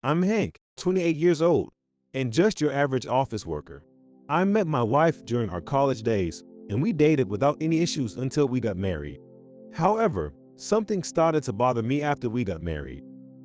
I'm Hank, 28 years old, and just your average office worker. I met my wife during our college days, and we dated without any issues until we got married. However, something started to bother me after we got married.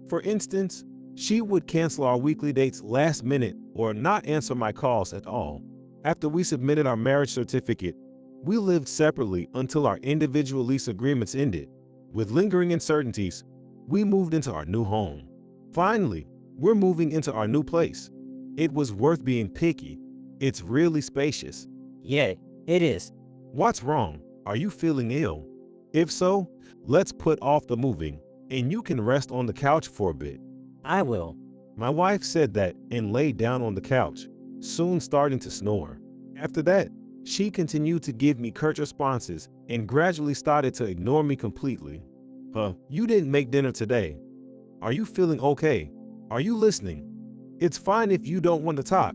For instance, she would cancel our weekly dates last minute or not answer my calls at all. After we submitted our marriage certificate, we lived separately until our individual lease agreements ended. With lingering uncertainties, we moved into our new home. Finally, we're moving into our new place. It was worth being picky. It's really spacious. Yeah, it is. What's wrong? Are you feeling ill? If so, let's put off the moving, and you can rest on the couch for a bit. I will. My wife said that and laid down on the couch, soon starting to snore. After that, she continued to give me curt responses and gradually started to ignore me completely. You didn't make dinner today. Are you feeling okay? Are you listening? It's fine if you don't want to talk,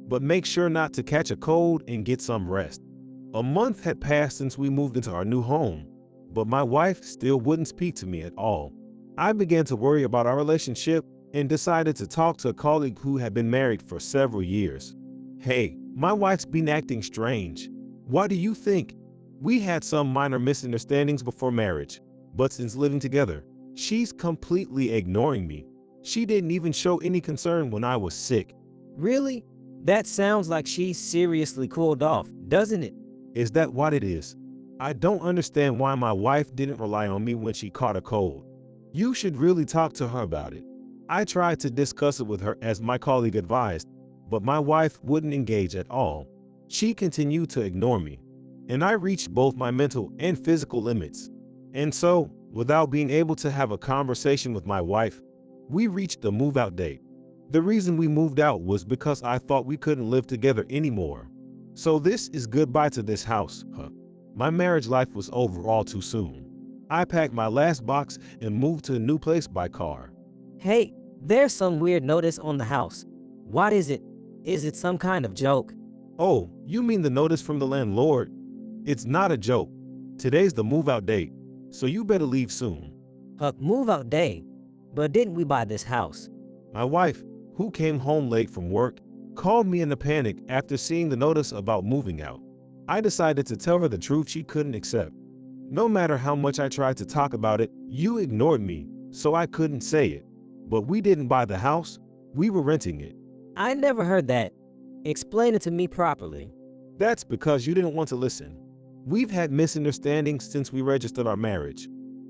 but make sure not to catch a cold and get some rest. A month had passed since we moved into our new home, but my wife still wouldn't speak to me at all. I began to worry about our relationship and decided to talk to a colleague who had been married for several years. Hey, my wife's been acting strange. What do you think? We had some minor misunderstandings before marriage, but since living together, she's completely ignoring me. She didn't even show any concern when I was sick. Really? That sounds like she's seriously cooled off, doesn't it? Is that what it is? I don't understand why my wife didn't rely on me when she caught a cold. You should really talk to her about it. I tried to discuss it with her as my colleague advised, but my wife wouldn't engage at all. She continued to ignore me, and I reached both my mental and physical limits. And so, without being able to have a conversation with my wife, we reached the move-out date. The reason we moved out was because I thought we couldn't live together anymore. So this is goodbye to this house. My marriage life was over all too soon. I packed my last box and moved to a new place by car. Hey, there's some weird notice on the house. What is it? Is it some kind of joke? Oh, you mean the notice from the landlord? It's not a joke. Today's the move-out date, so you better leave soon. Move out day. But didn't we buy this house? My wife, who came home late from work, called me in a panic after seeing the notice about moving out. I decided to tell her the truth she couldn't accept. No matter how much I tried to talk about it, you ignored me, so I couldn't say it. But we didn't buy the house, we were renting it. I never heard that. Explain it to me properly. That's because you didn't want to listen. We've had misunderstandings since we registered our marriage,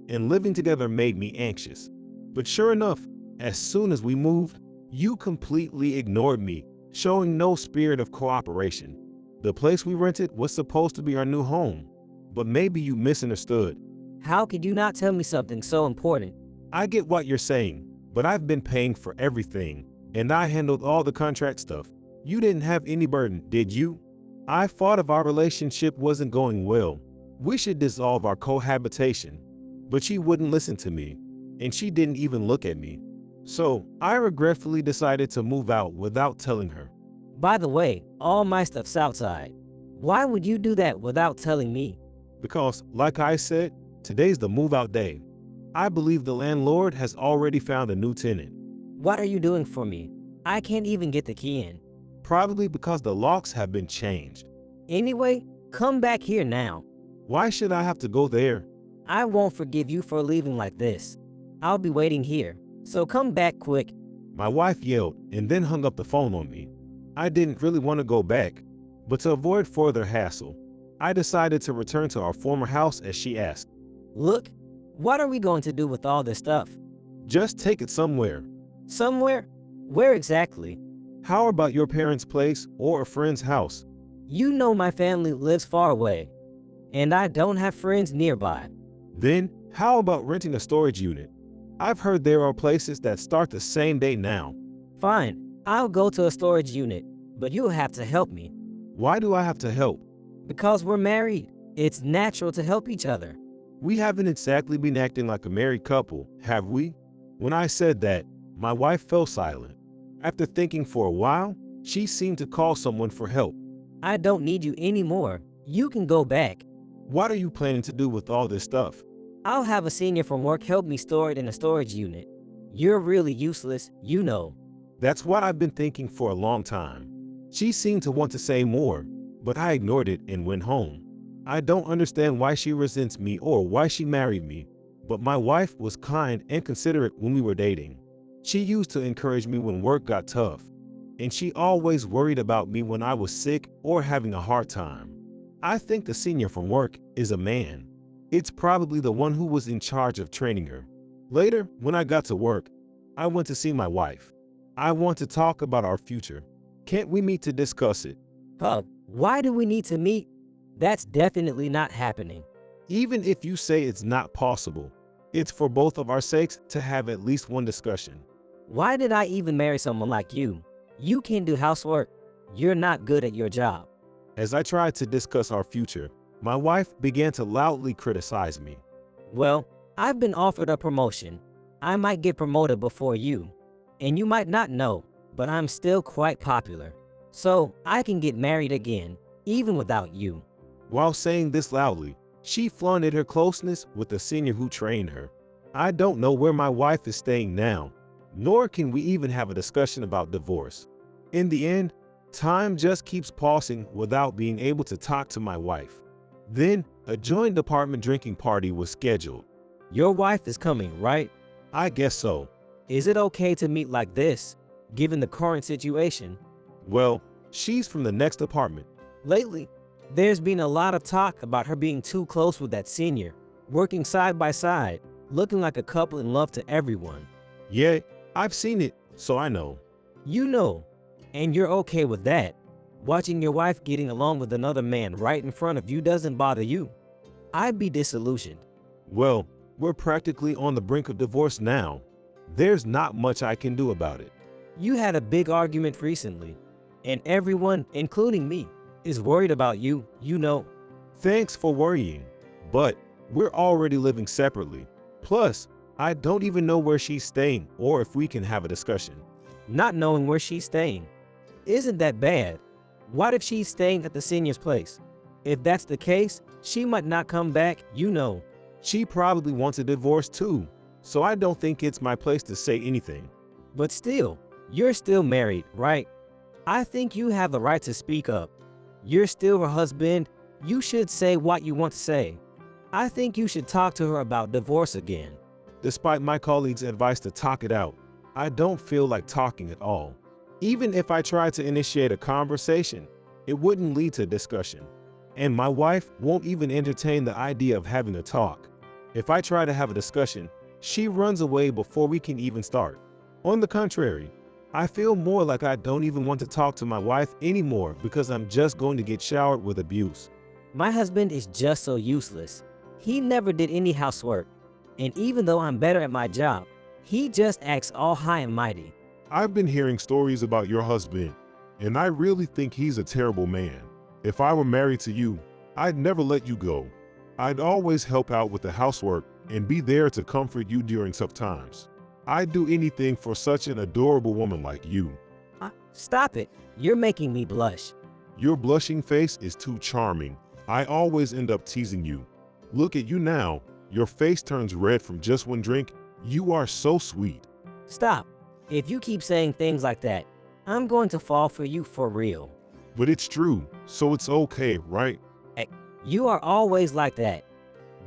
and living together made me anxious. But sure enough, as soon as we moved, you completely ignored me, showing no spirit of cooperation. The place we rented was supposed to be our new home, but maybe you misunderstood. How could you not tell me something so important? I get what you're saying, but I've been paying for everything, and I handled all the contract stuff. You didn't have any burden, did you? I thought if our relationship wasn't going well, we should dissolve our cohabitation, but she wouldn't listen to me, and she didn't even look at me. So I regretfully decided to move out without telling her. By the way, all my stuff's outside. Why would you do that without telling me? Because, like I said, today's the move-out day. I believe the landlord has already found a new tenant. What are you doing for me? I can't even get the key in. Probably because the locks have been changed. Anyway, come back here now. Why should I have to go there? I won't forgive you for leaving like this. I'll be waiting here, so come back quick. My wife yelled and then hung up the phone on me. I didn't really want to go back, but to avoid further hassle, I decided to return to our former house as she asked. Look, what are we going to do with all this stuff? Just take it somewhere. Somewhere? Where exactly? How about your parents' place or a friend's house? You know my family lives far away, and I don't have friends nearby. Then, how about renting a storage unit? I've heard there are places that start the same day now. Fine, I'll go to a storage unit, but you'll have to help me. Why do I have to help? Because we're married. It's natural to help each other. We haven't exactly been acting like a married couple, have we? When I said that, my wife fell silent. After thinking for a while, she seemed to call someone for help. I don't need you anymore. You can go back. What are you planning to do with all this stuff? I'll have a senior from work help me store it in a storage unit. You're really useless, you know. That's what I've been thinking for a long time. She seemed to want to say more, but I ignored it and went home. I don't understand why she resents me or why she married me, but my wife was kind and considerate when we were dating. She used to encourage me when work got tough, and she always worried about me when I was sick or having a hard time. I think the senior from work is a man. It's probably the one who was in charge of training her. Later, when I got to work, I went to see my wife. I want to talk about our future. Can't we meet to discuss it? Why do we need to meet? That's definitely not happening. Even if you say it's not possible, it's for both of our sakes to have at least one discussion. Why did I even marry someone like you? You can't do housework. You're not good at your job. As I tried to discuss our future, my wife began to loudly criticize me. Well, I've been offered a promotion. I might get promoted before you. And you might not know, but I'm still quite popular. So I can get married again, even without you. While saying this loudly, she flaunted her closeness with the senior who trained her. I don't know where my wife is staying now, nor can we even have a discussion about divorce. In the end, time just keeps passing without being able to talk to my wife. Then, a joint apartment drinking party was scheduled. Your wife is coming, right? I guess so. Is it okay to meet like this, given the current situation? Well, she's from the next apartment. Lately, there's been a lot of talk about her being too close with that senior, working side by side, looking like a couple in love to everyone. Yeah, I've seen it, so I know. You know, and you're okay with that. Watching your wife getting along with another man right in front of you doesn't bother you. I'd be disillusioned. Well, we're practically on the brink of divorce now. There's not much I can do about it. You had a big argument recently, and everyone, including me, is worried about you, you know. Thanks for worrying, but we're already living separately. Plus, I don't even know where she's staying or if we can have a discussion. Not knowing where she's staying. Isn't that bad? What if she's staying at the senior's place? If that's the case, she might not come back, you know. She probably wants a divorce too, so I don't think it's my place to say anything. But still, you're still married, right? I think you have the right to speak up. You're still her husband. You should say what you want to say. I think you should talk to her about divorce again. Despite my colleagues' advice to talk it out, I don't feel like talking at all. Even if I tried to initiate a conversation, it wouldn't lead to discussion. And my wife won't even entertain the idea of having a talk. If I try to have a discussion, she runs away before we can even start. On the contrary, I feel more like I don't even want to talk to my wife anymore because I'm just going to get showered with abuse. My husband is just so useless. He never did any housework. And even though I'm better at my job, he just acts all high and mighty. I've been hearing stories about your husband, and I really think he's a terrible man. If I were married to you, I'd never let you go. I'd always help out with the housework and be there to comfort you during tough times. I'd do anything for such an adorable woman like you. Stop it. You're making me blush. Your blushing face is too charming. I always end up teasing you. Look at you now. Your face turns red from just one drink. You are so sweet. Stop. If you keep saying things like that, I'm going to fall for you for real. But it's true, so it's okay, right? You are always like that.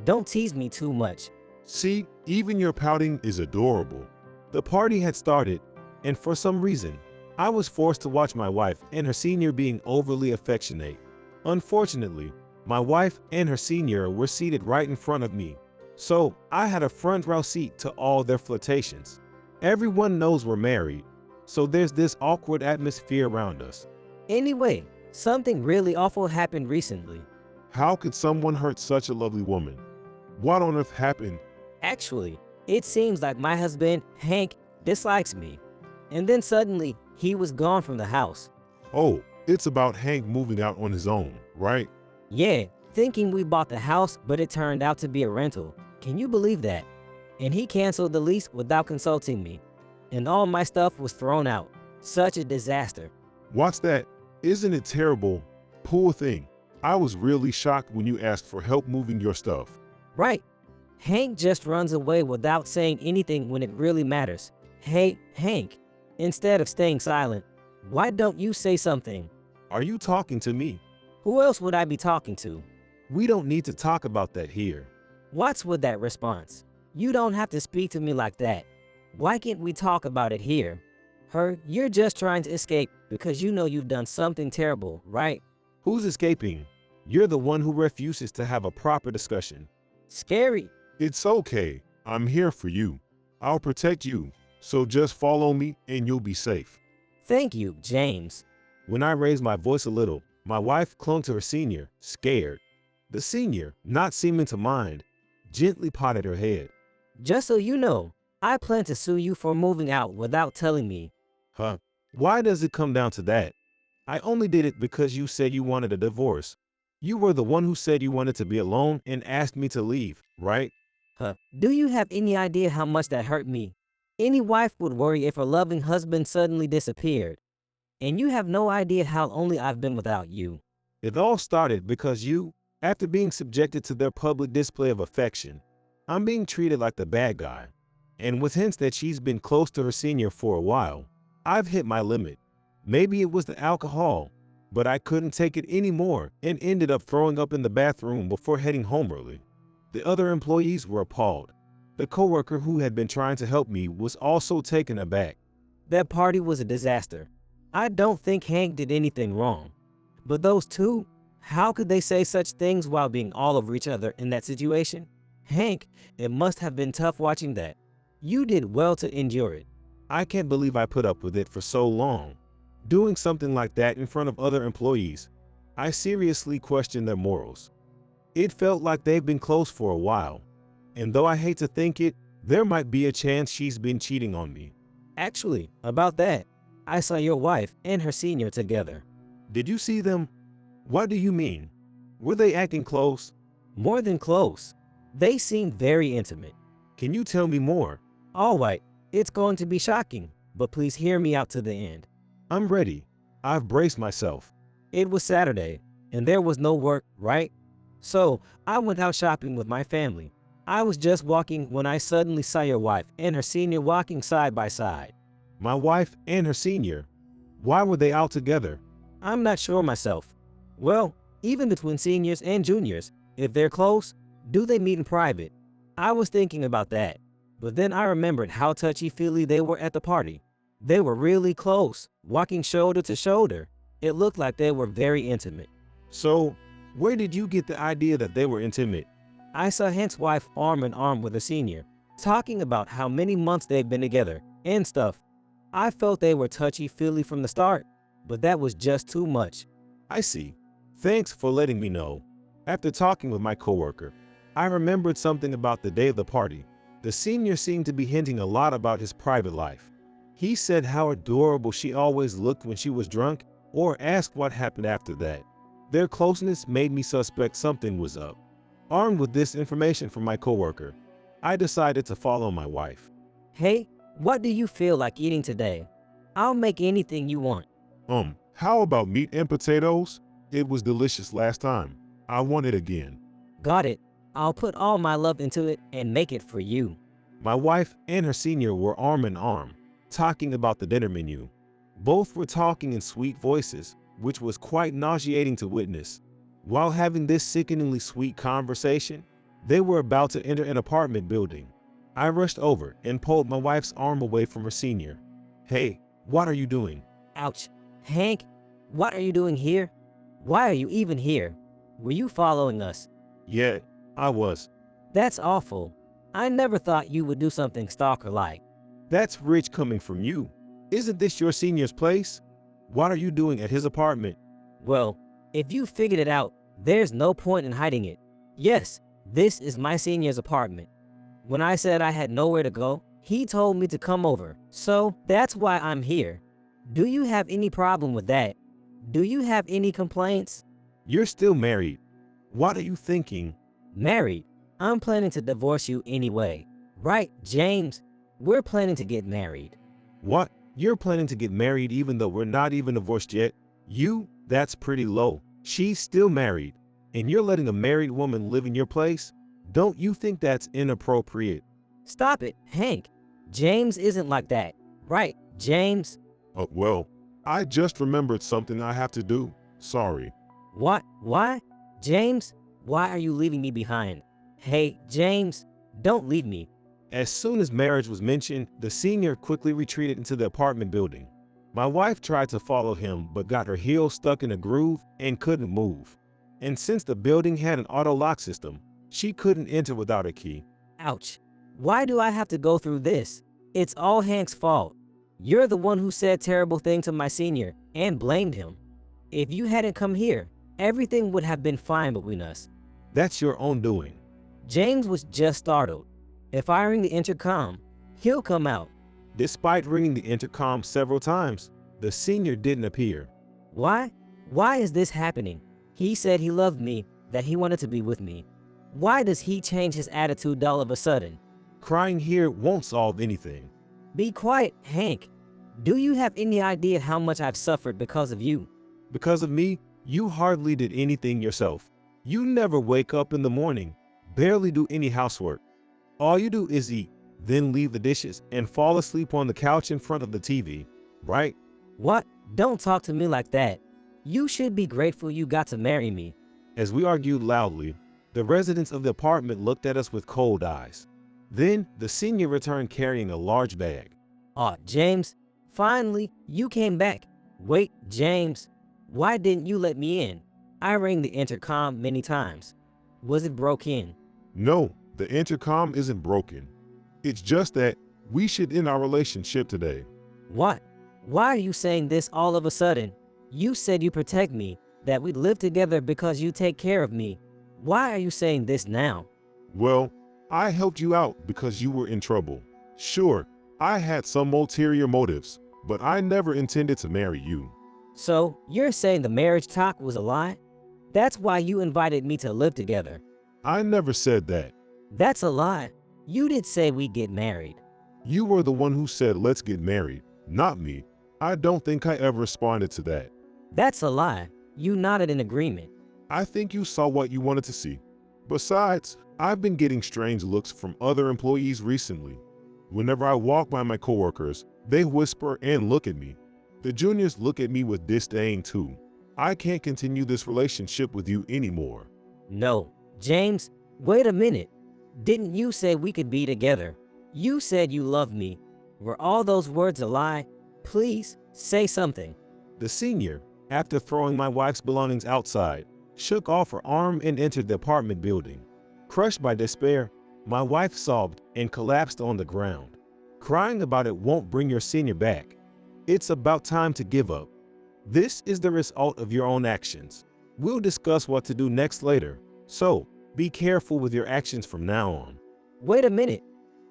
Don't tease me too much. See, even your pouting is adorable. The party had started, and for some reason, I was forced to watch my wife and her senior being overly affectionate. Unfortunately, my wife and her senior were seated right in front of me, so I had a front row seat to all their flirtations. Everyone knows we're married, so there's this awkward atmosphere around us. Anyway, something really awful happened recently. How could someone hurt such a lovely woman? What on earth happened? Actually, it seems like my husband, Hank, dislikes me. And then suddenly, he was gone from the house. Oh, it's about Hank moving out on his own, right? Yeah, thinking we bought the house, but it turned out to be a rental. Can you believe that? And he canceled the lease without consulting me. And all my stuff was thrown out. Such a disaster. What's that? Isn't it terrible? Poor thing. I was really shocked when you asked for help moving your stuff. Right. Hank just runs away without saying anything when it really matters. Hey, Hank, instead of staying silent, why don't you say something? Are you talking to me? Who else would I be talking to? We don't need to talk about that here. What's with that response? You don't have to speak to me like that. Why can't we talk about it here? You're just trying to escape because you know you've done something terrible, right? Who's escaping? You're the one who refuses to have a proper discussion. Scary. It's okay. I'm here for you. I'll protect you. So just follow me and you'll be safe. Thank you, James. When I raised my voice a little, my wife clung to her senior, scared. The senior, not seeming to mind, gently patted her head. Just so you know, I plan to sue you for moving out without telling me. Huh? Why does it come down to that? I only did it because you said you wanted a divorce. You were the one who said you wanted to be alone and asked me to leave, right? Do you have any idea how much that hurt me? Any wife would worry if her loving husband suddenly disappeared. And you have no idea how lonely I've been without you. It all started because you, after being subjected to their public display of affection, I'm being treated like the bad guy. And with hints that she's been close to her senior for a while, I've hit my limit. Maybe it was the alcohol, but I couldn't take it anymore and ended up throwing up in the bathroom before heading home early. The other employees were appalled. The coworker who had been trying to help me was also taken aback. That party was a disaster. I don't think Hank did anything wrong. But those two, how could they say such things while being all over each other in that situation? Hank, it must have been tough watching that. You did well to endure it. I can't believe I put up with it for so long. Doing something like that in front of other employees, I seriously question their morals. It felt like they've been close for a while, and though I hate to think it, there might be a chance she's been cheating on me. Actually, about that, I saw your wife and her senior together. Did you see them? What do you mean? Were they acting close? More than close. They seemed very intimate. Can you tell me more? All right, it's going to be shocking, but please hear me out to the end. I'm ready. I've braced myself. It was Saturday, and there was no work, right? So, I went out shopping with my family. I was just walking when I suddenly saw your wife and her senior walking side by side. My wife and her senior? Why were they out together? I'm not sure myself. Well, even between seniors and juniors, if they're close, do they meet in private? I was thinking about that, but then I remembered how touchy-feely they were at the party. They were really close, walking shoulder to shoulder. It looked like they were very intimate. So, where did you get the idea that they were intimate? I saw Hank's wife arm in arm with a senior, talking about how many months they've been together and stuff. I felt they were touchy-feely from the start, but that was just too much. I see. Thanks for letting me know. After talking with my coworker, I remembered something about the day of the party. The senior seemed to be hinting a lot about his private life. He said how adorable she always looked when she was drunk, or asked what happened after that. Their closeness made me suspect something was up. Armed with this information from my coworker, I decided to follow my wife. Hey, what do you feel like eating today? I'll make anything you want. How about meat and potatoes? It was delicious last time. I want it again. Got it. I'll put all my love into it and make it for you. My wife and her senior were arm in arm, talking about the dinner menu. Both were talking in sweet voices, which was quite nauseating to witness. While having this sickeningly sweet conversation, they were about to enter an apartment building. I rushed over and pulled my wife's arm away from her senior. Hey, what are you doing? Ouch. Hank, what are you doing here? Why are you even here? Were you following us? Yeah, I was. That's awful. I never thought you would do something stalker-like. That's rich coming from you. Isn't this your senior's place? What are you doing at his apartment? Well, if you figured it out, there's no point in hiding it. Yes, this is my senior's apartment. When I said I had nowhere to go, he told me to come over, so that's why I'm here. Do you have any problem with that? Do you have any complaints? You're still married. What are you thinking? Married? I'm planning to divorce you anyway. Right, James? We're planning to get married. What? You're planning to get married even though we're not even divorced yet? That's pretty low. She's still married, and you're letting a married woman live in your place? Don't you think that's inappropriate? Stop it, Hank. James isn't like that. Right, James? Well, I just remembered something I have to do. Sorry. What? Why? James? Why are you leaving me behind? Hey, James, don't leave me. As soon as marriage was mentioned, the senior quickly retreated into the apartment building. My wife tried to follow him but got her heel stuck in a groove and couldn't move. And since the building had an auto lock system, she couldn't enter without a key. Ouch. Why do I have to go through this? It's all Hank's fault. You're the one who said terrible things to my senior and blamed him. If you hadn't come here, everything would have been fine between us. That's your own doing. James was just startled. If I ring the intercom, he'll come out. Despite ringing the intercom several times, the senior didn't appear. Why? Why is this happening? He said he loved me, that he wanted to be with me. Why does he change his attitude all of a sudden? Crying here won't solve anything. Be quiet, Hank. Do you have any idea how much I've suffered because of you? Because of me, you hardly did anything yourself. You never wake up in the morning, barely do any housework. All you do is eat, then leave the dishes and fall asleep on the couch in front of the TV, right? What? Don't talk to me like that. You should be grateful you got to marry me. As we argued loudly, the residents of the apartment looked at us with cold eyes. Then the senior returned carrying a large bag. Aw, James, finally, you came back. Wait, James, why didn't you let me in? I rang the intercom many times. Was it broken? No, the intercom isn't broken. It's just that we should end our relationship today. What? Why are you saying this all of a sudden? You said you protect me, that we'd live together because you take care of me. Why are you saying this now? Well, I helped you out because you were in trouble. Sure, I had some ulterior motives, but I never intended to marry you. So, you're saying the marriage talk was a lie? That's why you invited me to live together. I never said that. That's a lie. You did say we'd get married. You were the one who said let's get married, not me. I don't think I ever responded to that. That's a lie. You nodded in agreement. I think you saw what you wanted to see. Besides, I've been getting strange looks from other employees recently. Whenever I walk by my coworkers, they whisper and look at me. The juniors look at me with disdain too. I can't continue this relationship with you anymore. No. James, wait a minute. Didn't you say we could be together? You said you loved me. Were all those words a lie? Please, say something. The senior, after throwing my wife's belongings outside, shook off her arm and entered the apartment building. Crushed by despair, my wife sobbed and collapsed on the ground. Crying about it won't bring your senior back. It's about time to give up. This is the result of your own actions. We'll discuss what to do next later, so be careful with your actions from now on. Wait a minute.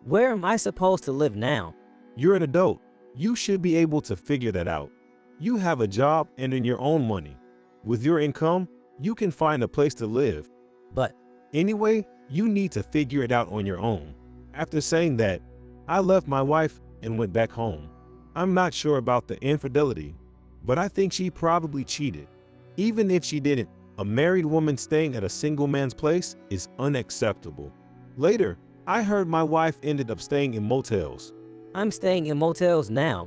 Where am I supposed to live now? You're an adult. You should be able to figure that out. You have a job and earn your own money. With your income, you can find a place to live. But Anyway, you need to figure it out on your own. After saying that, I left my wife and went back home. I'm not sure about the infidelity, but I think she probably cheated. Even if she didn't, a married woman staying at a single man's place is unacceptable. Later, I heard my wife ended up staying in motels. I'm staying in motels now.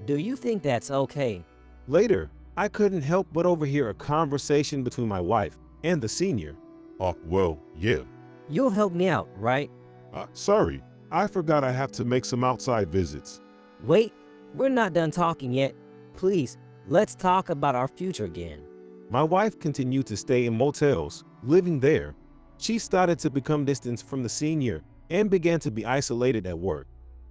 Do you think that's okay? Later, I couldn't help but overhear a conversation between my wife and the senior. Well, yeah. You'll help me out, right? Sorry, I forgot I have to make some outside visits. Wait, we're not done talking yet. Please, let's talk about our future again. My wife continued to stay in motels, living there. She started to become distant from the senior and began to be isolated at work.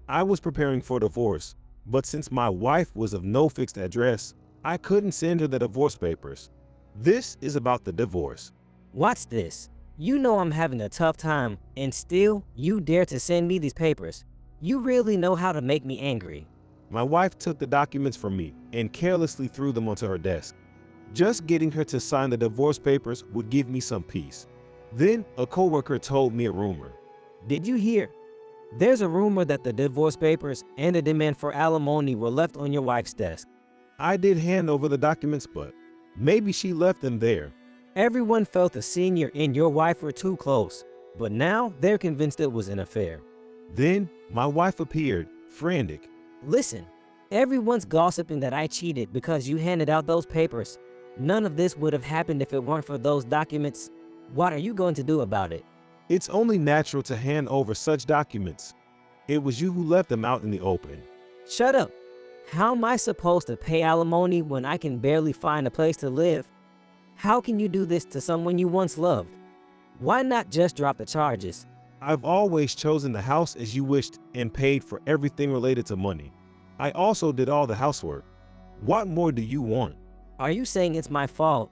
I was preparing for divorce, but since my wife was of no fixed address, I couldn't send her the divorce papers. This is about the divorce. What's this? You know I'm having a tough time, and still, you dare to send me these papers. You really know how to make me angry. My wife took the documents from me and carelessly threw them onto her desk. Just getting her to sign the divorce papers would give me some peace. Then a coworker told me a rumor. Did you hear? There's a rumor that the divorce papers and the demand for alimony were left on your wife's desk. I did hand over the documents, but maybe she left them there. Everyone felt the senior and your wife were too close, but now they're convinced it was an affair. Then my wife appeared, frantic. Listen, everyone's gossiping that I cheated because you handed out those papers. None of this would have happened if it weren't for those documents. What are you going to do about it? It's only natural to hand over such documents. It was you who left them out in the open. Shut up. How am I supposed to pay alimony when I can barely find a place to live? How can you do this to someone you once loved? Why not just drop the charges? I've always chosen the house as you wished and paid for everything related to money. I also did all the housework. What more do you want? Are you saying it's my fault?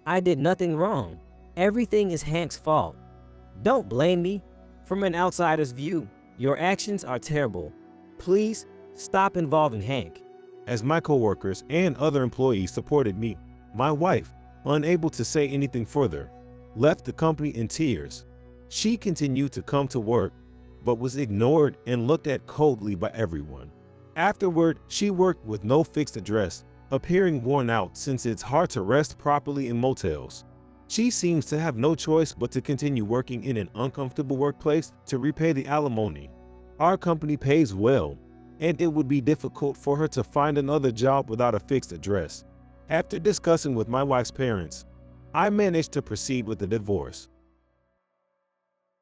I did nothing wrong. Everything is Hank's fault. Don't blame me. From an outsider's view, your actions are terrible. Please stop involving Hank. As my coworkers and other employees supported me, my wife, unable to say anything further, left the company in tears. She continued to come to work, but was ignored and looked at coldly by everyone. Afterward, she worked with no fixed address, appearing worn out since it's hard to rest properly in motels. She seems to have no choice but to continue working in an uncomfortable workplace to repay the alimony. Our company pays well, and it would be difficult for her to find another job without a fixed address. After discussing with my wife's parents, I managed to proceed with the divorce.